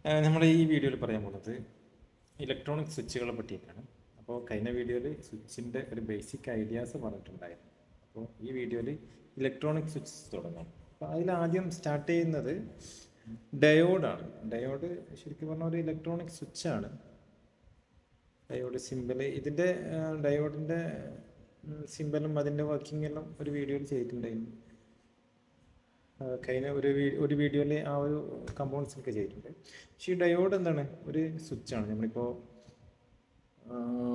നമ്മുടെ ഈ വീഡിയോയിൽ പറയാൻ പോകുന്നത് ഇലക്ട്രോണിക് സ്വിച്ചുകളെ പറ്റിയിട്ടാണ്. അപ്പോൾ കഴിഞ്ഞ വീഡിയോയിൽ സ്വിച്ചിൻ്റെ ഒരു ബേസിക് ഐഡിയാസ് പറഞ്ഞിട്ടുണ്ടായിരുന്നു. അപ്പോൾ ഈ വീഡിയോയിൽ ഇലക്ട്രോണിക് സ്വിച്ച് തുടങ്ങാം. അപ്പോൾ അതിലാദ്യം സ്റ്റാർട്ട് ചെയ്യുന്നത് ഡയോഡാണ്. ഡയോഡ് ശരിക്കും പറഞ്ഞാൽ ഒരു ഇലക്ട്രോണിക് സ്വിച്ചാണ്. ഡയോഡ് സിമ്പിൾ, ഇതിൻ്റെ ഡയോഡിൻ്റെ സിമ്പിളും അതിൻ്റെ വർക്കിംഗ് എല്ലാം ഒരു വീഡിയോയിൽ ചെയ്തിട്ടുണ്ടായിരുന്നു. കഴിഞ്ഞ ഒരു വീഡിയോയിൽ ആ ഒരു കമ്പോണൻസൊക്കെ ചെയ്തിട്ടുണ്ട്. പക്ഷേ ഈ ഡയോഡ് എന്താണ്, ഒരു സ്വിച്ചാണ്. നമ്മളിപ്പോൾ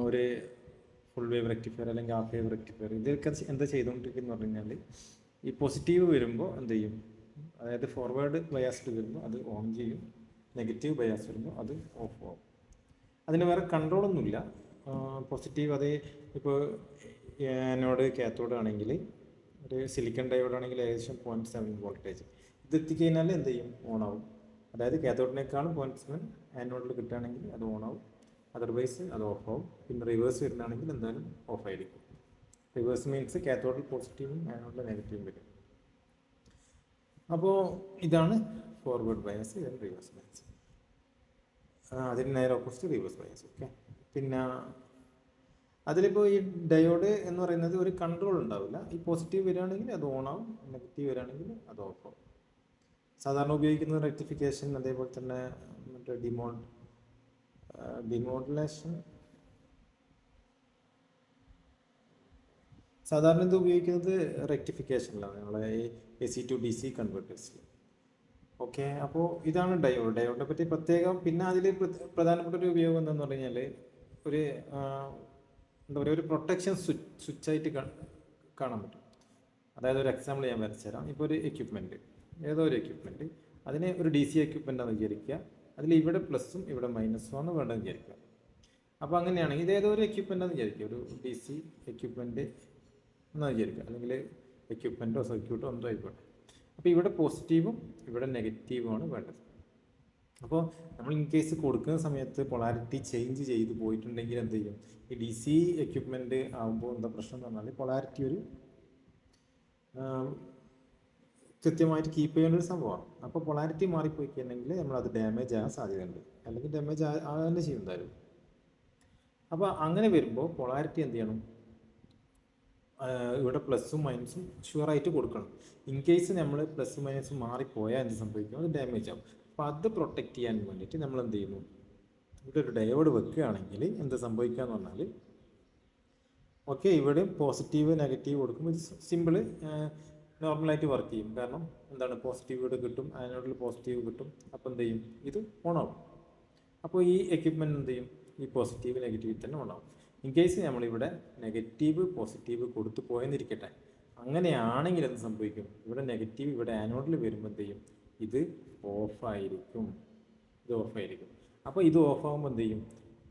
ഒരു ഫുൾ വേവ് റെക്ടിഫയർ അല്ലെങ്കിൽ ഹാഫ് വേവ് റെക്ടിഫയർ ഇതൊക്കെ എന്താ ചെയ്തുകൊണ്ടിരിക്കുന്നത് പറഞ്ഞു കഴിഞ്ഞാൽ, ഈ പോസിറ്റീവ് വരുമ്പോൾ എന്ത് ചെയ്യും, അതായത് ഫോർവേഡ് ബയാസ്ഡ് വരുമ്പോൾ അത് ഓൺ ചെയ്യും, നെഗറ്റീവ് ബയാസ് വരുമ്പോൾ അത് ഓഫ് ആവും. അതിന് വേറെ കൺട്രോളൊന്നുമില്ല. പോസിറ്റീവ് അതേ ഇപ്പോൾ ആനോഡ് കാത്തോഡ് ആണെങ്കിൽ, ഒരു സിലിക്കൺ ഡയോഡ് ആണെങ്കിൽ ഏകദേശം 0.7 വോൾട്ടേജ് ഇത് എത്തിക്കഴിഞ്ഞാൽ എന്ത് ചെയ്യും, ഓണാവും. അതായത് കാത്തോഡിനേക്കാളും 0.7 ആനോഡിൽ കിട്ടുകയാണെങ്കിൽ അത് ഓണാവും, അതർവൈസ് അത് ഓഫ് ആവും. പിന്നെ റിവേഴ്സ് വരുന്നതാണെങ്കിൽ എന്തായാലും ഓഫ് ആയിരിക്കും. റിവേഴ്സ് മീൻസ് കാത്തോഡിൽ പോസിറ്റീവും ആനോഡിൽ നെഗറ്റീവും വരും. അപ്പോൾ ഇതാണ് ഫോർവേഡ് ബയസ്, ഇതാണ് റിവേഴ്സ് ബയസ്. അതിന് നേരെ ഓപ്പോസിറ്റ് റിവേഴ്സ് ബയസ്. ഓക്കെ, പിന്നെ അതിലിപ്പോൾ ഈ ഡയോഡ് എന്ന് പറയുന്നത് ഒരു കൺട്രോൾ ഉണ്ടാവില്ല. ഈ പോസിറ്റീവ് വരികയാണെങ്കിൽ അത് ഓൺ ആവും, നെഗറ്റീവ് വരികയാണെങ്കിൽ അത് ഓഫ് ആവും. സാധാരണ ഉപയോഗിക്കുന്നത് റെക്ടിഫിക്കേഷൻ, അതേപോലെ തന്നെ മറ്റേ ഡിമോഡുലേഷൻ. സാധാരണ ഇത് ഉപയോഗിക്കുന്നത് റെക്ടിഫിക്കേഷനിലാണ്, നമ്മളെ AC to DC കൺവേർട്ടേഴ്സിൽ. ഓക്കെ, അപ്പോൾ ഇതാണ് ഡയോഡ്. ഡയോഡിനെ പറ്റി പ്രത്യേകം. പിന്നെ അതിൽ പ്രധാനപ്പെട്ട ഒരു ഉപയോഗം എന്താണെന്ന് പറഞ്ഞു കഴിഞ്ഞാൽ, ഒരു എന്താ പറയുക, ഒരു പ്രൊട്ടക്ഷൻ സ്വിച്ചായിട്ട് കാണാൻ പറ്റും. അതായത് ഒരു എക്സാമ്പിൾ ഞാൻ വരച്ചു തരാം. ഇപ്പോൾ ഒരു എക്യുപ്മെൻറ്റ്, ഏതോ ഒരു എക്യുപ്മെൻറ്റ്, അതിനെ ഒരു DC എക്യുപ്മെൻ്റാണെന്ന് വിചാരിക്കുക. അതിൽ ഇവിടെ പ്ലസ്സും ഇവിടെ മൈനസും ആണ് വേണ്ടതെന്ന് വിചാരിക്കുക. അപ്പോൾ അങ്ങനെയാണെങ്കിൽ ഇത് ഏതോ ഒരു എക്യുപ്മെൻ്റാണെന്ന് വിചാരിക്കുക, ഒരു DC എക്യുപ്മെൻറ്റ് എന്ന് വിചാരിക്കുക, അല്ലെങ്കിൽ എക്യുപ്മെൻറ്റോ സർക്യൂട്ടോ എന്തോ ആയിക്കോട്ടെ. അപ്പോൾ ഇവിടെ പോസിറ്റീവും ഇവിടെ നെഗറ്റീവുമാണ് വേണ്ടത്. അപ്പോൾ നമ്മൾ ഇൻ കേസ് കൊടുക്കുന്ന സമയത്ത് പൊളാരിറ്റി ചേഞ്ച് ചെയ്ത് പോയിട്ടുണ്ടെങ്കിൽ എന്ത് ചെയ്യും, ഈ DC എക്യുപ്മെൻറ്റ് ആകുമ്പോൾ എന്താ പ്രശ്നം എന്ന് പറഞ്ഞാൽ, പൊളാരിറ്റി ഒരു കൃത്യമായിട്ട് കീപ്പ് ചെയ്യേണ്ട ഒരു സംഭവമാണ്. അപ്പോൾ പൊളാരിറ്റി മാറിപ്പോയി കഴിഞ്ഞെങ്കിൽ നമ്മളത് ഡാമേജ് ആകാൻ സാധ്യതയുണ്ട്, അല്ലെങ്കിൽ ഡാമേജ് ആകാൻ തന്നെ ചെയ്യും എന്തായാലും. അപ്പോൾ അങ്ങനെ വരുമ്പോൾ പൊളാരിറ്റി എന്ത് ചെയ്യണം, ഇവിടെ പ്ലസ്സും മൈനസും ഷുവറായിട്ട് കൊടുക്കണം. ഇൻ കേസ് നമ്മൾ പ്ലസ്സും മൈനസും മാറിപ്പോയാൽ എന്ത് സംഭവിക്കും, അത് ഡാമേജ് ആവും. അപ്പോൾ അത് പ്രൊട്ടക്റ്റ് ചെയ്യാൻ വേണ്ടിയിട്ട് നമ്മൾ എന്ത് ചെയ്യുന്നു, ഇവിടെ ഒരു ഡയോഡ് വെക്കുകയാണെങ്കിൽ എന്ത് സംഭവിക്കുക എന്ന് പറഞ്ഞാൽ, ഓക്കെ, ഇവിടെ പോസിറ്റീവ് നെഗറ്റീവ് കൊടുക്കുമ്പോൾ ഇത് സിമ്പിൾ നോർമലായിട്ട് വർക്ക് ചെയ്യും. കാരണം എന്താണ്, പോസിറ്റീവ് ഇവിടെ കിട്ടും, ആനോഡിൽ പോസിറ്റീവ് കിട്ടും. അപ്പോൾ എന്ത് ചെയ്യും, ഇത് ഓണാവും. അപ്പോൾ ഈ എക്യുപ്മെൻറ്റ് എന്ത് ചെയ്യും, ഈ പോസിറ്റീവ് നെഗറ്റീവ് തന്നെ ഓണാവും. ഇൻ കേസ് നമ്മളിവിടെ നെഗറ്റീവ് പോസിറ്റീവ് കൊടുത്തു പോയെന്നിരിക്കട്ടെ, അങ്ങനെയാണെങ്കിൽ എന്ത് സംഭവിക്കും, ഇവിടെ നെഗറ്റീവ് ഇവിടെ ആനോഡിൽ വരുമ്പോൾ എന്ത് ചെയ്യും, ഇത് ഓഫായിരിക്കും, ഇത് ഓഫായിരിക്കും. അപ്പോൾ ഇത് ഓഫാകുമ്പോൾ എന്ത് ചെയ്യും,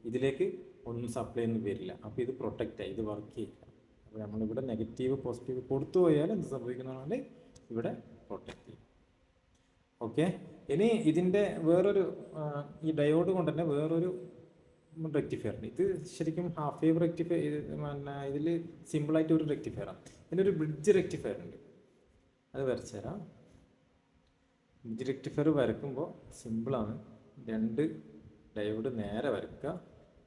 ഇതിലേക്ക് ഒന്നും സപ്ലൈ ഒന്നും വരില്ല. അപ്പോൾ ഇത് പ്രൊട്ടക്റ്റായി, ഇത് വർക്ക് ചെയ്യില്ല. അപ്പോൾ നമ്മളിവിടെ നെഗറ്റീവ് പോസിറ്റീവ് കൊടുത്തു പോയാൽ എന്ത് സംഭവിക്കുന്നതാണ്, ഇവിടെ പ്രൊട്ടക്റ്റ് ചെയ്യും. ഓക്കെ, ഇനി ഇതിൻ്റെ വേറൊരു ഈ ഡയോഡ് കൊണ്ട് തന്നെ വേറൊരു റെക്ടിഫയർ ഉണ്ട്. ഇത് ശരിക്കും ഹാഫ് വേവ് റെക്ടിഫയർ, പിന്നെ ഇതിൽ സിമ്പിളായിട്ട് ഒരു റെക്ടിഫയറാണ്. ഇതിനൊരു ബ്രിഡ്ജ് റെക്ടിഫയർ ഉണ്ട്, അത് വരച്ചു തരാം. ബ്രിഡ്ജ് റെക്ടിഫയർ വരയ്ക്കുമ്പോൾ സിമ്പിളാണ്. 2 ഡയോഡ് നേരെ വരയ്ക്കുക,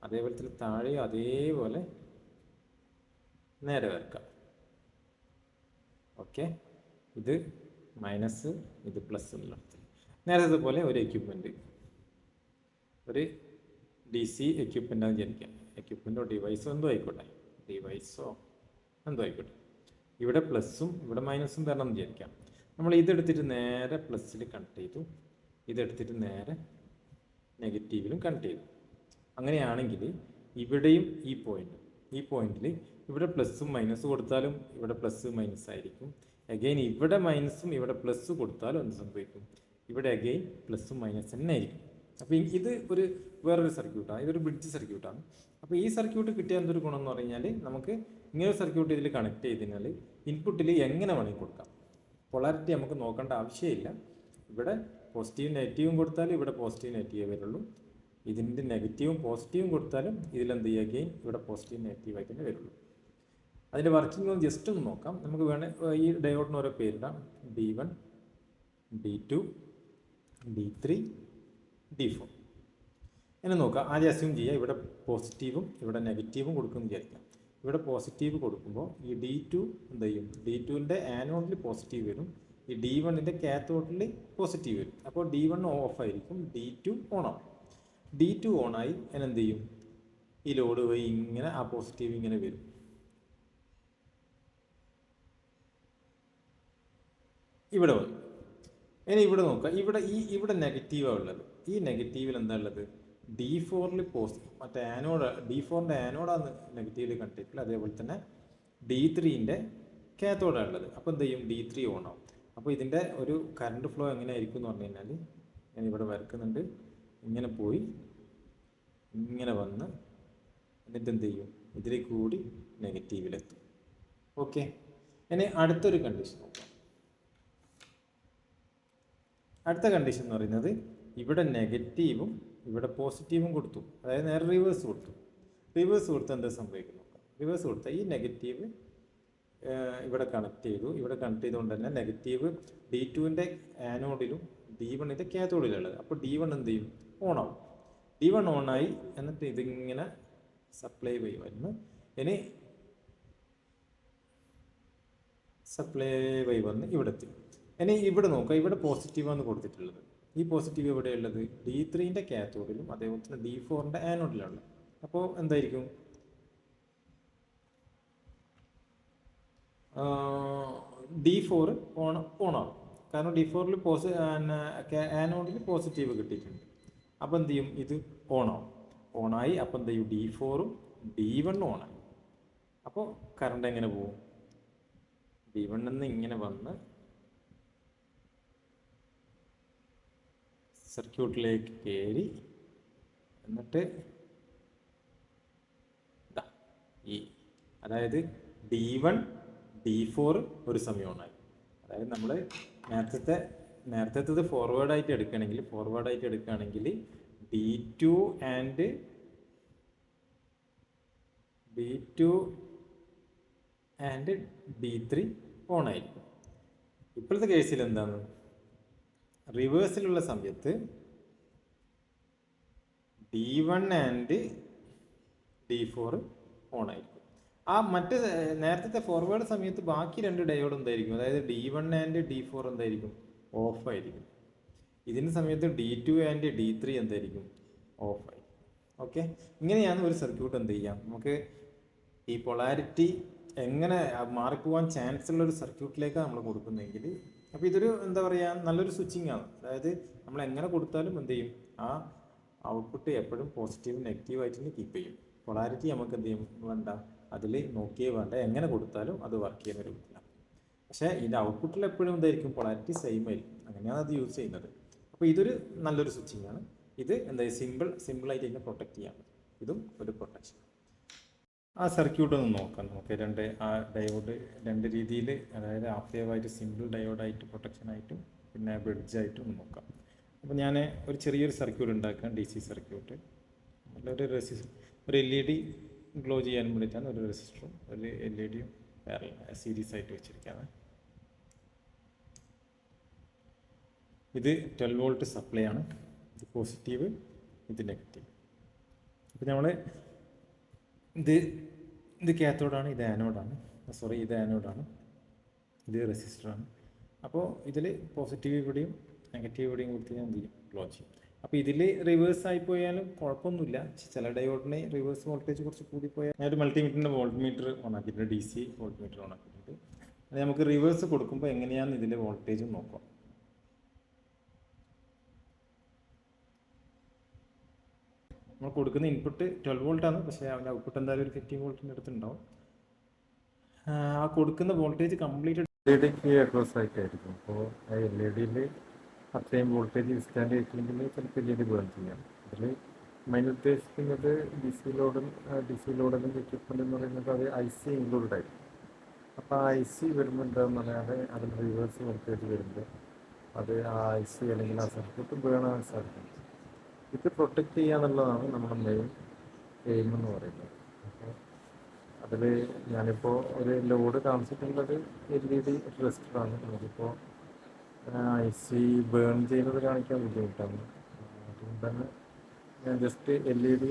അതേപോലെ തന്നെ താഴെയും അതേപോലെ നേരെ വരയ്ക്കുക. ഓക്കെ, ഇത് മൈനസ്, ഇത് പ്ലസ് ഉള്ളിടത്ത്. നേരത്തെ പോലെ ഒരു എക്യുപ്മെൻറ്റ്, ഒരു DC എക്യുപ്മെൻ്റാന്ന് വിചാരിക്കാം. എക്യുപ്മെൻറ്റോ ഡിവൈസോ എന്തോ ആയിക്കോട്ടെ, ഇവിടെ പ്ലസ്സും ഇവിടെ മൈനസും തരണം എന്ന് വിചാരിക്കാം. നമ്മൾ ഇതെടുത്തിട്ട് നേരെ പ്ലസ്സിൽ കണക്ട് ചെയ്തു, ഇതെടുത്തിട്ട് നേരെ നെഗറ്റീവിലും കണക്ട് ചെയ്തു. അങ്ങനെയാണെങ്കിൽ ഇവിടെയും ഈ പോയിന്റിൽ ഇവിടെ പ്ലസ്സും മൈനസ് കൊടുത്താലും ഇവിടെ പ്ലസ് മൈനസ് ആയിരിക്കും. അഗെയിൻ ഇവിടെ മൈനസും ഇവിടെ പ്ലസ് കൊടുത്താലും എന്ത് സംഭവിക്കും, ഇവിടെ അഗെയിൻ പ്ലസ്സും മൈനസ് തന്നെ ആയിരിക്കും. അപ്പോൾ ഇത് ഒരു വേറൊരു സർക്യൂട്ടാണ്, ഇതൊരു ബ്രിഡ്ജ് സർക്യൂട്ടാണ്. അപ്പോൾ ഈ സർക്യൂട്ട് കിട്ടിയ എന്തൊരു ഗുണം എന്ന് പറഞ്ഞു കഴിഞ്ഞാൽ, നമുക്ക് ഇങ്ങനൊരു സർക്യൂട്ട് ഇതിൽ കണക്ട് ചെയ്തതിനാൽ ഇൻപുട്ടിൽ എങ്ങനെ വേണമെങ്കിൽ കൊടുക്കാം. പൊളാരിറ്റി നമുക്ക് നോക്കേണ്ട ആവശ്യമില്ല. ഇവിടെ പോസിറ്റീവ് നെഗറ്റീവും കൊടുത്താലും ഇവിടെ പോസിറ്റീവ് നെഗറ്റീവേ വരുള്ളൂ. ഇതിൻ്റെ നെഗറ്റീവും പോസിറ്റീവും കൊടുത്താലും ഇതിലെന്ത് ചെയ്യുകയും ഇവിടെ പോസിറ്റീവ് നെഗറ്റീവായിട്ട് തന്നെ വരുള്ളൂ. അതിൻ്റെ വർക്കിംഗ് ഒന്ന് ജസ്റ്റ് ഒന്ന് നോക്കാം. നമുക്ക് ഈ ഡയോഡിന് ഓരോ പേരിടാം. D1, D2, D3, D4. ഇനി നോക്കാം, ആദ്യം അസ്യൂം ചെയ്യുക ഇവിടെ പോസിറ്റീവും ഇവിടെ നെഗറ്റീവും കൊടുക്കുമെന്ന് വിചാരിക്കാം. ഇവിടെ പോസിറ്റീവ് കൊടുക്കുമ്പോൾ ഈ D2 എന്ത് ചെയ്യും, D2ൻ്റെ ആനോഡിൽ പോസിറ്റീവ് വരും, ഈ D1ൻ്റെ കാത്തോഡിൽ പോസിറ്റീവ് വരും. അപ്പോൾ D1 ഓഫ് ആയിരിക്കും, D2 ഓൺ ആവും. D2 ഓണായി ഞാൻ എന്ത് ചെയ്യും, ഈ ലോഡ് വഴി ഇങ്ങനെ ആ പോസിറ്റീവ് ഇങ്ങനെ വരും. ഇവിടെ വന്നു. ഇനി ഇവിടെ നോക്കുക, ഇവിടെ നെഗറ്റീവാണ് ഉള്ളത്. ഈ നെഗറ്റീവിൽ എന്താ ഉള്ളത്, D4ൽ മറ്റേ ആനോഡ്, D4ൻ്റെ ആനോഡാണ് നെഗറ്റീവിൽ കണ്ടിട്ടില്ല, അതേപോലെ തന്നെ D3ൻ്റെ കാത്തോഡാണ് ഉള്ളത്. അപ്പോൾ എന്ത് ചെയ്യും, D3 ഓൺ ആവും. അപ്പോൾ ഇതിൻ്റെ ഒരു കറണ്ട് ഫ്ലോ എങ്ങനെയായിരിക്കും എന്ന് പറഞ്ഞു കഴിഞ്ഞാൽ, ഞാൻ ഇവിടെ വരക്കുന്നുണ്ട്, ഇങ്ങനെ പോയി ഇങ്ങനെ വന്ന് എന്നിട്ട് എന്ത് ചെയ്യും, ഇതിലേക്ക് കൂടി നെഗറ്റീവിലെത്തും. ഓക്കെ, ഇനി അടുത്തൊരു കണ്ടീഷൻ നോക്കാം. അടുത്ത കണ്ടീഷൻ എന്ന് പറയുന്നത്, ഇവിടെ നെഗറ്റീവും ഇവിടെ പോസിറ്റീവും കൊടുത്തു, അതായത് നേരെ റിവേഴ്സ് കൊടുത്തു. റിവേഴ്സ് കൊടുത്താൽ എന്താ സംഭവിക്കുന്നു നോക്കാം. റിവേഴ്സ് കൊടുത്താൽ ഈ നെഗറ്റീവ് ഇവിടെ കണക്ട് ചെയ്തു. ഇവിടെ കണക്ട് ചെയ്തുകൊണ്ട് തന്നെ നെഗറ്റീവ് D2ൻ്റെ ആനോഡിലും D1ൻ്റെ കാത്തോഡിലുള്ളത്. അപ്പോൾ D1 എന്ത് ചെയ്യും, ഓണാവും. D1 ഓണായി എന്നിട്ട് ഇതിങ്ങനെ സപ്ലൈ വഴി വരുന്നു. ഇനി സപ്ലൈ വഴി വന്ന് ഇവിടെ എത്തി. ഇനി ഇവിടെ നോക്കുക, ഇവിടെ പോസിറ്റീവാണ് കൊടുത്തിട്ടുള്ളത്. ഈ പോസിറ്റീവ് എവിടെയുള്ളത്, D3ൻ്റെ കാത്തോഡിലും അതേപോലെ തന്നെ D4ൻ്റെ ആനോഡിലാണ്. അപ്പോൾ എന്തായിരിക്കും, D4 ഓണാവും. കാരണം D4ൽ ആനോഡിൽ പോസിറ്റീവ് കിട്ടിയിട്ടുണ്ട്. അപ്പോൾ എന്ത് ചെയ്യും, ഇത് ഓണാവും. ഓണായി അപ്പോൾ എന്ത് ചെയ്യും, D4ഉം D1 ഓണായി. അപ്പോൾ കറണ്ട് എങ്ങനെ പോകും, D1 നിന്ന് ഇങ്ങനെ വന്ന് സർക്യൂട്ടിലേക്ക് കയറി എന്നിട്ട് അതായത് D1 D4 ഒരു സമയം ഓണായി. അതായത് നമ്മൾ നേരത്തെ ഫോർവേഡായിട്ട് എടുക്കുകയാണെങ്കിൽ D2 ആൻഡ് D3 ഓണായിരിക്കും. ഇപ്പോഴത്തെ കേസിൽ എന്താണ്, റിവേഴ്സിലുള്ള സമയത്ത് D1 ആൻഡ് D4 ഓണായിരിക്കും. ആ മറ്റ് നേരത്തെ ഫോർവേഡ് സമയത്ത് ബാക്കി രണ്ട് ഡയോഡ് എന്തായിരിക്കും, അതായത് D1 ആൻഡ് D4 എന്തായിരിക്കും, ഓഫായിരിക്കും. ഇതിൻ്റെ സമയത്ത് D2 ആൻഡ് D3 എന്തായിരിക്കും, ഓഫായിരിക്കും. ഓക്കെ, ഇങ്ങനെയാണ് ഒരു സർക്യൂട്ട് എന്ത് ചെയ്യാം, നമുക്ക് ഈ പൊളാരിറ്റി എങ്ങനെ മാറിപ്പോവാൻ ചാൻസ് ഉള്ള ഒരു സർക്യൂട്ടിലേക്കാണ് നമ്മൾ കൊടുക്കുന്നതെങ്കിൽ, അപ്പോൾ ഇതൊരു എന്താ പറയുക, നല്ലൊരു സ്വിച്ചിങ് ആണ്. അതായത് നമ്മൾ എങ്ങനെ കൊടുത്താലും എന്ത് ചെയ്യും, ആ ഔട്ട്പുട്ട് എപ്പോഴും പോസിറ്റീവ് നെഗറ്റീവ് ആയിട്ട് തന്നെ കീപ്പ് ചെയ്യും. പൊളാരിറ്റി നമുക്ക് എന്ത് ചെയ്യും വേണ്ട, അതിൽ നോക്കിയേ വേണ്ട, എങ്ങനെ കൊടുത്താലും അത് വർക്ക് ചെയ്യുന്ന രൂപത്തിലാണ്. പക്ഷേ ഇതിൻ്റെ ഔട്ട്പുട്ടിൽ എപ്പോഴും എന്തായിരിക്കും, പൊളാരിറ്റി സെയിം ആയിരിക്കും. അങ്ങനെയാണ് അത് യൂസ് ചെയ്യുന്നത്. അപ്പോൾ ഇതൊരു നല്ലൊരു സ്വിച്ചിങ് ആണ്. ഇത് എന്താ സിമ്പിളായിട്ട് ഇതിനെ പ്രൊട്ടക്റ്റ് ചെയ്യാൻ പറ്റും. ഇതും ഒരു പ്രൊട്ടക്ഷൻ. ആ സർക്യൂട്ട് ഒന്ന് നോക്കാം നമുക്ക്. ഡയോഡ് രണ്ട് രീതിയിൽ, അതായത് ഹാഫ് വേവ് ആയിട്ട് സിമ്പിൾ ഡയോഡായിട്ട് പ്രൊട്ടക്ഷനായിട്ടും പിന്നെ ബ്രിഡ്ജായിട്ടും ഒന്ന് നോക്കാം. അപ്പോൾ ഞാൻ ഒരു ചെറിയൊരു സർക്യൂട്ട് ഉണ്ടാക്കാം, DC സർക്യൂട്ട്. ഒരു LED ഗ്ലോ ചെയ്യാൻ വേണ്ടിയിട്ടാണ് ഒരു റെസിസ്റ്ററും ഒരു LED-യും സീരീസ് ആയിട്ട് വെച്ചിരിക്കുകയാണ്. ഇത് 12 വോൾട്ട് സപ്ലൈ ആണ്. ഇത് പോസിറ്റീവ്, ഇത് നെഗറ്റീവ്. അപ്പോൾ നമ്മൾ ഇത് കാത്തോഡാണ്, ഇത് ആനോഡാണ്. ഇത് ആനോഡാണ്, ഇത് റെസിസ്റ്ററാണ്. അപ്പോൾ ഇതിൽ പോസിറ്റീവ് ഇവിടെയും നെഗറ്റീവ് ഇവിടെയും കൊടുത്ത് ഞാൻ എന്ത് ചെയ്യും, ക്ലോ ചെയ്യും. അപ്പോൾ ഇതിൽ റിവേഴ്സ് ആയി പോയാലും കുഴപ്പമൊന്നുമില്ല. ചില ഡയോഡിന് റിവേഴ്സ് വോൾട്ടേജ് കുറച്ച് കൂടിപ്പോയാൽ, ഞാൻ ഒരു മൾട്ടിമീറ്ററിൻ്റെ വോൾട്ട് മീറ്റർ ഓൺ ആക്കിയിട്ടുണ്ട്, DC വോൾട്ട് മീറ്റർ ഓൺ ആക്കിയിട്ടുണ്ട്. അത് നമുക്ക് റിവേഴ്സ് കൊടുക്കുമ്പോൾ എങ്ങനെയാണ് ഇതിലെ വോൾട്ടേജ് നോക്കാം. നമ്മൾ കൊടുക്കുന്ന ഇൻപുട്ട് 12 വോൾട്ടാണ്, പക്ഷേ അതിൻ്റെ ഔട്ട്പുട്ട് എന്തായാലും ഒരു 15 വോൾട്ടിൻ്റെ അടുത്തുണ്ടാവും. ആ കൊടുക്കുന്ന വോൾട്ടേജ് കംപ്ലീറ്റ് LED അക്രോസ് ആയിട്ടായിരിക്കും. അപ്പോൾ ആ LED-യിൽ അത്രയും വോൾട്ടേജ് വിസ്റ്റാൻഡ് ചെയ്തിട്ടുണ്ടെങ്കിൽ ചിലപ്പോൾ LED ബേൺ ചെയ്യാം. അതിൽ മെയിൻ ഉദ്ദേശിക്കുന്നത് DC ലോഡും എക്യുപ്മെൻ്റ് എന്ന് പറയുന്നത് അത് IC ഇൻക്ലൂഡഡ് ആയിരിക്കും. അപ്പോൾ ആ IC വരുമ്പോൾ എന്താണെന്ന് പറയാതെ അതിൽ റിവേഴ്സ് വോൾട്ടേജ് വരുമ്പോൾ അത് ആ IC അല്ലെങ്കിൽ ആ സർക്യൂട്ട് ബേൺ ആകാൻ സാധിക്കും. ഇത് പ്രൊട്ടക്റ്റ് ചെയ്യുക എന്നുള്ളതാണ് നമ്മുടെ മെയിൻ എയിം എന്ന് പറയുന്നത്. അപ്പോൾ അതിൽ ഞാനിപ്പോൾ ഒരു ലോഡ് കാണിച്ചിട്ടുള്ളത് LED റെസിസ്റ്ററാണ്. നമുക്കിപ്പോൾ IC ബേൺ ചെയ്യുന്നത് കാണിക്കാൻ ബുദ്ധിമുട്ടാണ്. അതുകൊണ്ടാണ് ഞാൻ ജസ്റ്റ് LED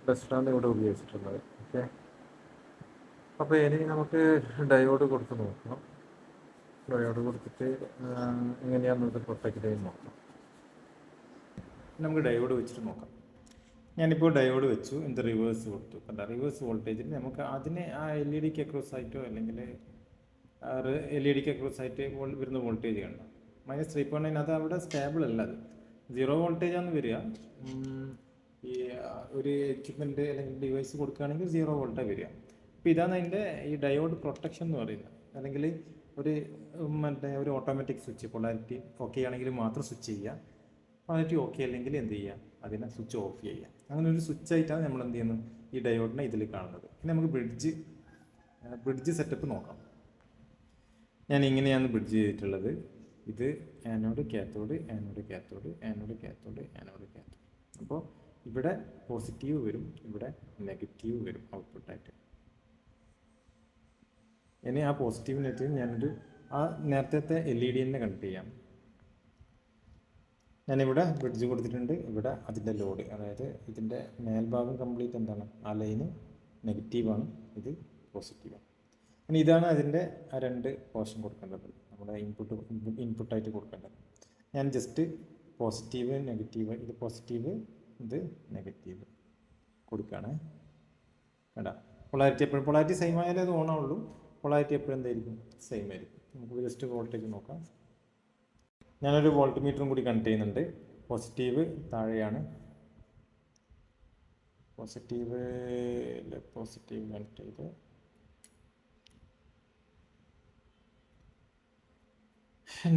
റെസ്റ്റോറൻ്റ് ഇവിടെ ഉപയോഗിച്ചിട്ടുള്ളത്. ഓക്കെ, അപ്പോൾ ഇനി നമുക്ക് ഡയോഡ് കൊടുത്ത് നോക്കാം. ഡയോഡ് കൊടുത്തിട്ട് എങ്ങനെയാണെന്നത് പ്രൊട്ടക്റ്റ് ചെയ്ത് നോക്കാം. നമുക്ക് ഡയോഡ് വെച്ചിട്ട് നോക്കാം. ഞാനിപ്പോൾ ഡയോഡ് വെച്ചു, എന്ത് റിവേഴ്സ് കൊടുത്തു. കണ്ട റിവേഴ്സ് വോൾട്ടേജിൽ നമുക്ക് അതിനെ ആ LED അക്രോസ് ആയിട്ടോ അല്ലെങ്കിൽ LED അക്രോസ് ആയിട്ട് വരുന്ന വോൾട്ടേജ് കണ്ട -3.9. അത് അവിടെ സ്റ്റേബിൾ അല്ല, അത് 0 വോൾട്ടേജാണ് വരിക. ഈ ഒരു എക്യുപ്മെൻറ്റ് അല്ലെങ്കിൽ ഡിവൈസ് കൊടുക്കുകയാണെങ്കിൽ 0 വോൾട്ടാണ് വരിക. അപ്പോൾ ഇതാണ് അതിൻ്റെ ഈ ഡയോഡ് പ്രൊട്ടക്ഷൻ എന്ന് പറയുന്നത്. അല്ലെങ്കിൽ ഒരു ഓട്ടോമാറ്റിക് സ്വിച്ച്, പൊളാരിറ്റി ഓക്കെ ആണെങ്കിൽ മാത്രം സ്വിച്ച് ചെയ്യുക, പൊളാരിറ്റി ഓക്കെ അല്ലെങ്കിൽ എന്ത് ചെയ്യുക, അതിനെ സ്വിച്ച് ഓഫ് ചെയ്യുക. അങ്ങനെ ഒരു സ്വിച്ചായിട്ടാണ് നമ്മൾ എന്ത് ചെയ്യുന്നത് ഈ ഡയോഡിനെ ഇതിൽ കാണുന്നത്. ഇനി നമുക്ക് ബ്രിഡ്ജ് സെറ്റപ്പ് നോക്കാം. ഞാൻ ഇങ്ങനെയാണ് ബ്രിഡ്ജ് ചെയ്തിട്ടുള്ളത്. ഇത് anode cathode, anode cathode, anode cathode, anode cathode. അപ്പോൾ ഇവിടെ പോസിറ്റീവ് വരും, ഇവിടെ നെഗറ്റീവ് വരും ഔട്ട്പുട്ടായിട്ട്. ഇനി ആ പോസിറ്റീവ് നെഗറ്റീവ് ആ നേരത്തെ LED തന്നെ കണക്ട് ചെയ്യാം. ഞാനിവിടെ ബ്രിഡ്ജ് കൊടുത്തിട്ടുണ്ട്. ഇവിടെ അതിൻ്റെ ലോഡ്, അതായത് ഇതിൻ്റെ മേൽഭാഗം കംപ്ലീറ്റ് എന്താണ്, ആ ലൈന് നെഗറ്റീവാണ്, ഇത് പോസിറ്റീവാണ്. ഇനി ഇതാണ് അതിൻ്റെ ആ 2 പോർഷൻ കൊടുക്കേണ്ടത്, നമ്മുടെ ഇൻപുട്ടായിട്ട് കൊടുക്കേണ്ടത്. ഞാൻ ജസ്റ്റ് പോസിറ്റീവ് നെഗറ്റീവ്, ഇത് പോസിറ്റീവ് ഇത് നെഗറ്റീവ് കൊടുക്കുകയാണ്. വേണ്ട, പൊളാരിറ്റി സെയിം ആയാലേ അത് ഓൺ ആവുള്ളൂ. പൊളാരിറ്റി എപ്പോഴും എന്തായിരിക്കും, സെയിം ആയിരിക്കും. നമുക്ക് ജസ്റ്റ് വോൾട്ടേജ് നോക്കാം. ഞാനൊരു വോൾട്ട് മീറ്ററും കൂടി കണക്ട് ചെയ്യുന്നുണ്ട്. പോസിറ്റീവ് താഴെയാണ്, പോസിറ്റീവ് കണക്ട് ചെയ്ത്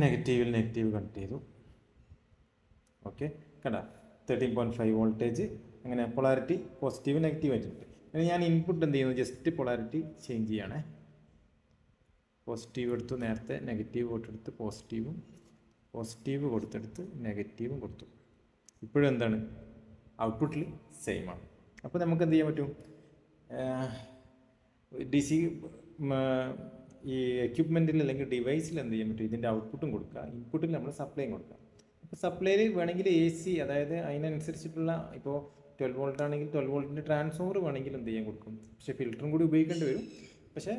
നെഗറ്റീവ് കണക്ട് ചെയ്തു. ഓക്കെ, കണ്ട 13.5 വോൾട്ടേജ്. അങ്ങനെ പൊളാരിറ്റി പോസിറ്റീവ് നെഗറ്റീവ് ആയിട്ടുണ്ട്. ഇനി ഞാൻ ഇൻപുട്ട് എന്ത് ചെയ്യുന്നു, ജസ്റ്റ് പൊളാരിറ്റി ചേഞ്ച് ചെയ്യണേ. പോസിറ്റീവ് എടുത്തു, നേരത്തെ നെഗറ്റീവ് കൊടുത്തെടുത്ത് പോസിറ്റീവ് കൊടുത്തെടുത്ത് നെഗറ്റീവും കൊടുത്തു. ഇപ്പോഴും എന്താണ്, ഔട്ട്പുട്ടിൽ സെയിം ആണ്. അപ്പോൾ നമുക്ക് എന്ത് ചെയ്യാൻ പറ്റും, DC ഈ എക്യുപ്മെൻറ്റിൽ അല്ലെങ്കിൽ ഡിവൈസിൽ എന്ത് ചെയ്യാൻ പറ്റും, ഇതിൻ്റെ ഔട്ട്പുട്ടും കൊടുക്കുക, ഇൻപുട്ടിൽ നമ്മൾ സപ്ലൈയും കൊടുക്കുക. അപ്പോൾ സപ്ലൈയിൽ വേണമെങ്കിൽ AC, അതായത് അതിനനുസരിച്ചിട്ടുള്ള, ഇപ്പോൾ 12 വോൾട്ട് ആണെങ്കിൽ 12 വോൾട്ടിൻ്റെ ട്രാൻസ്ഫോമർ വേണമെങ്കിൽ എന്ത് ചെയ്യാൻ കൊടുക്കും. പക്ഷേ ഫിൽറ്ററും കൂടി ഉപയോഗിക്കേണ്ടി വരും. പക്ഷേ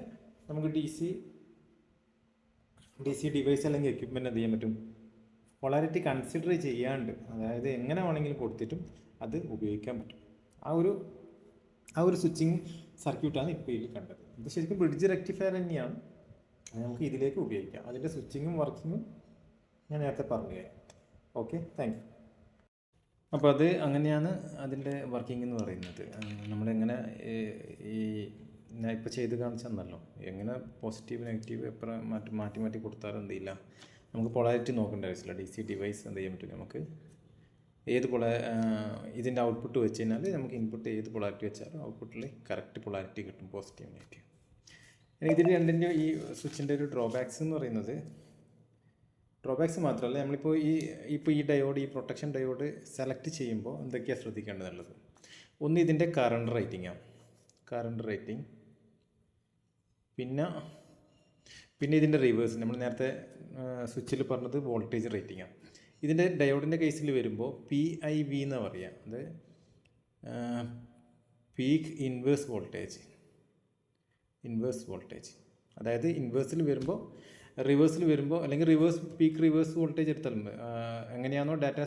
നമുക്ക് DC ഡിവൈസ് അല്ലെങ്കിൽ എക്യുപ്മെൻറ്റ് എന്ത് ചെയ്യാൻ പറ്റും, പൊളാരിറ്റി കൺസിഡർ ചെയ്യാണ്ട്, അതായത് എങ്ങനെ വേണമെങ്കിലും കൊടുത്തിട്ടും അത് ഉപയോഗിക്കാൻ പറ്റും. ആ ഒരു സ്വിച്ചിങ് സർക്യൂട്ടാണ് ഇപ്പോൾ ഇതിൽ കണ്ടത്. ഇത് ശരിക്കും ബ്രിഡ്ജ് റെക്ടിഫയർ തന്നെയാണ്, നമുക്ക് ഇതിലേക്ക് ഉപയോഗിക്കാം. അതിൻ്റെ സ്വിച്ചിങ്ങും വർക്കിങ്ങും ഞാൻ നേരത്തെ പറഞ്ഞു. Okay, thank you. അപ്പോൾ അത് അങ്ങനെയാണ് അതിൻ്റെ വർക്കിംഗ് എന്ന് പറയുന്നത്. നമ്മളെങ്ങനെ ഞാൻ ഇപ്പോൾ ചെയ്ത് കാണിച്ചെന്നല്ലോ, എങ്ങനെ പോസിറ്റീവ് നെഗറ്റീവ് എപ്പോഴും മാറ്റി കൊടുത്താലും എന്ത് ചെയ്യില്ല, നമുക്ക് പൊളാരിറ്റി നോക്കേണ്ട ആവശ്യമില്ല. DC ഡിവൈസ് എന്ത് ചെയ്യാൻ പറ്റും, നമുക്ക് ഇതിൻ്റെ ഔട്ട്പുട്ട് വെച്ച് കഴിഞ്ഞാൽ നമുക്ക് ഇൻപുട്ട് ഏത് പൊളാരിറ്റി വെച്ചാലും ഔട്ട്പുട്ടിൽ കറക്റ്റ് പൊളാരിറ്റി കിട്ടും, പോസിറ്റീവ് നെഗറ്റീവ്. ഇനി ഇതിൽ രണ്ടിൻ്റെ ഈ സ്വിച്ചിൻ്റെ ഒരു ഡ്രോബാക്സ് എന്ന് പറയുന്നത്, ഡ്രോബാക്സ് മാത്രമല്ല, നമ്മളിപ്പോൾ ഈ ഡയോഡ്, ഈ പ്രൊട്ടക്ഷൻ ഡയോഡ് സെലക്ട് ചെയ്യുമ്പോൾ എന്തൊക്കെയാണ് ശ്രദ്ധിക്കേണ്ടതുള്ളത്. ഒന്ന് ഇതിൻ്റെ കറണ്ട് റേറ്റിംഗ്, പിന്നെ ഇതിൻ്റെ റിവേഴ്സ്, നമ്മൾ നേരത്തെ സ്വിച്ചിൽ പറഞ്ഞത് വോൾട്ടേജ് റേറ്റിംഗാണ്. ഇതിൻ്റെ ഡയോഡിൻ്റെ കേസിൽ വരുമ്പോൾ PIV എന്ന് പറയുക, അത് പീക്ക് ഇൻവേഴ്സ് വോൾട്ടേജ്. അതായത് ഇൻവേഴ്സിൽ വരുമ്പോൾ, റിവേഴ്സിൽ വരുമ്പോൾ, അല്ലെങ്കിൽ പീക്ക് റിവേഴ്സ് വോൾട്ടേജ് എടുത്താലും എങ്ങനെയാണോ ഡാറ്റ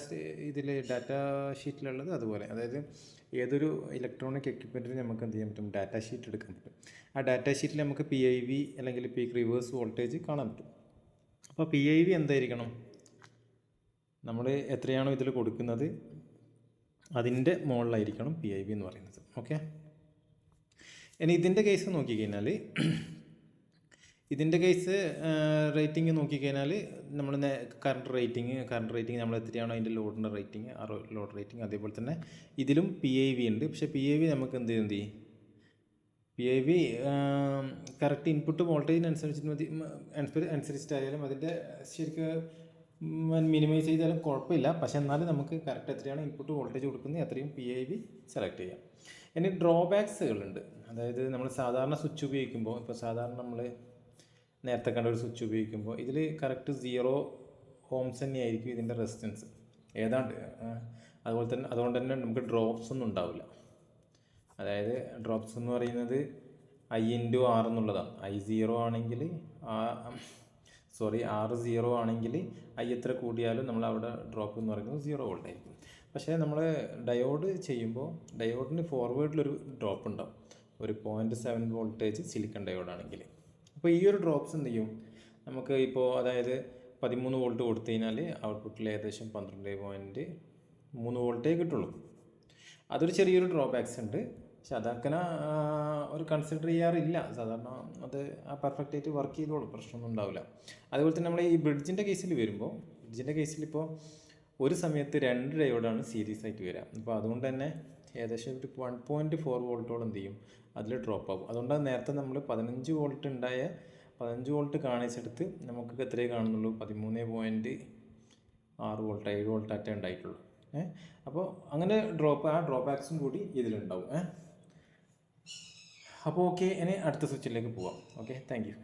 ഷീറ്റിലുള്ളത് അതുപോലെ. അതായത് ഏതൊരു ഇലക്ട്രോണിക് എക്യുപ്മെൻറ്റിന് നമുക്ക് എന്ത് ചെയ്യാൻ പറ്റും, ഡാറ്റ ഷീറ്റ് എടുക്കാൻ പറ്റും. ആ ഡാറ്റ ഷീറ്റിൽ നമുക്ക് PIV അല്ലെങ്കിൽ പീക്ക് റിവേഴ്സ് വോൾട്ടേജ് കാണാൻ പറ്റും. അപ്പോൾ PIV എന്തായിരിക്കണം, നമ്മൾ എത്രയാണോ ഇതിൽ കൊടുക്കുന്നത് അതിൻ്റെ മുകളിലായിരിക്കണം PIV എന്ന് പറയുന്നത്. ഓക്കെ, ഇനി ഇതിൻ്റെ കേസ് നോക്കിക്കഴിഞ്ഞാൽ, റേറ്റിംഗ് നോക്കിക്കഴിഞ്ഞാൽ നമ്മൾ കറണ്ട് റേറ്റിംഗ് നമ്മൾ എത്രയാണോ അതിൻ്റെ ലോഡിൻ്റെ റേറ്റിംഗ്, ആ ലോഡ് റേറ്റിംഗ്, അതേപോലെ തന്നെ ഇതിലും PIV ഉണ്ട്. പക്ഷേ PIV നമുക്ക് എന്ത് ചെയ്യും, PIV കറക്റ്റ് ഇൻപുട്ട് വോൾട്ടേജിനനുസരിച്ചിട്ടായാലും അതിൻ്റെ ശരിക്കും മിനിമൈസ് ചെയ്താലും കുഴപ്പമില്ല. പക്ഷെ എന്നാലും നമുക്ക് കറക്റ്റ് എത്രയാണ് ഇൻപുട്ട് വോൾട്ടേജ് കൊടുക്കുന്നത് അത്രയും PIV സെലക്ട് ചെയ്യാം. ഇനി ഡ്രോബാക്സുകളുണ്ട്. അതായത് നമ്മൾ സാധാരണ സ്വിച്ച് ഉപയോഗിക്കുമ്പോൾ, ഇപ്പോൾ സാധാരണ നമ്മൾ നേരത്തെ കണ്ട ഒരു സ്വിച്ച് ഉപയോഗിക്കുമ്പോൾ ഇതിൽ കറക്റ്റ് 0 ഓംസ് തന്നെയായിരിക്കും ഇതിൻ്റെ റെസിസ്റ്റൻസ് ഏതാണ്ട്. അതുകൊണ്ട് തന്നെ നമുക്ക് ഡ്രോപ്സ് ഒന്നും ഉണ്ടാവില്ല. അതായത് ഡ്രോപ്സ് എന്ന് പറയുന്നത് I/R എന്നുള്ളതാണ്. I0 ആണെങ്കിൽ R0 ആണെങ്കിൽ I എത്ര കൂടിയാലും നമ്മൾ അവിടെ ഡ്രോപ്പ് എന്ന് പറയുന്നത് 0 വോൾട്ട് ആയിരിക്കും. പക്ഷേ നമ്മൾ ഡയോഡ് ചെയ്യുമ്പോൾ ഡയോഡിന് ഫോർവേഡിലൊരു ഡ്രോപ്പ് ഉണ്ടാവും, ഒരു 0.7 വോൾട്ടേജ് സിലിക്കൺ ഡയോഡാണെങ്കിൽ. അപ്പോൾ ഈ ഒരു ഡ്രോപ്സ് എന്ത് ചെയ്യും, നമുക്ക് ഇപ്പോൾ അതായത് 13 വോൾട്ട് കൊടുത്തു കഴിഞ്ഞാൽ ഔട്ട്പുട്ടിൽ ഏകദേശം 12.3 വോൾട്ടേ കിട്ടുള്ളൂ. അതൊരു ചെറിയൊരു ഡ്രോബാക്സ് ഉണ്ട്, പക്ഷെ അതൊക്കെ ഒരു കൺസിഡർ ചെയ്യാറില്ല സാധാരണ. അത് പെർഫെക്റ്റ് ആയിട്ട് വർക്ക് ചെയ്തോളും, പ്രശ്നമൊന്നും ഉണ്ടാവില്ല. അതുപോലെ തന്നെ നമ്മൾ ഈ ബ്രിഡ്ജിൻ്റെ കേസിൽ വരുമ്പോൾ, ബ്രിഡ്ജിൻ്റെ കേസിൽ ഇപ്പോൾ ഒരു സമയത്ത് 2 ഡയോഡാണ് സീരീസ് ആയിട്ട് വരിക. അപ്പോൾ അതുകൊണ്ട് തന്നെ ഏകദേശം ഒരു 1.4 വോൾട്ടോളം എന്ത് ചെയ്യും, അതിൽ ഡ്രോപ്പ് ആകും. അതുകൊണ്ടാണ് നേരത്തെ നമ്മൾ 15 വോൾട്ട് കാണിച്ചെടുത്ത് നമുക്ക് എത്രയേ കാണുന്നുള്ളൂ, 13.6 വോൾട്ട് 7 വോൾട്ടായിട്ടേ ഉണ്ടായിട്ടുള്ളൂ. അപ്പോൾ അങ്ങനെ ഡ്രോബാക്സും കൂടി ഇതിലുണ്ടാവും. അപ്പോൾ ഓക്കെ, ഇനി അടുത്ത സ്വിച്ചിലേക്ക് പോവാം. Okay, thank you.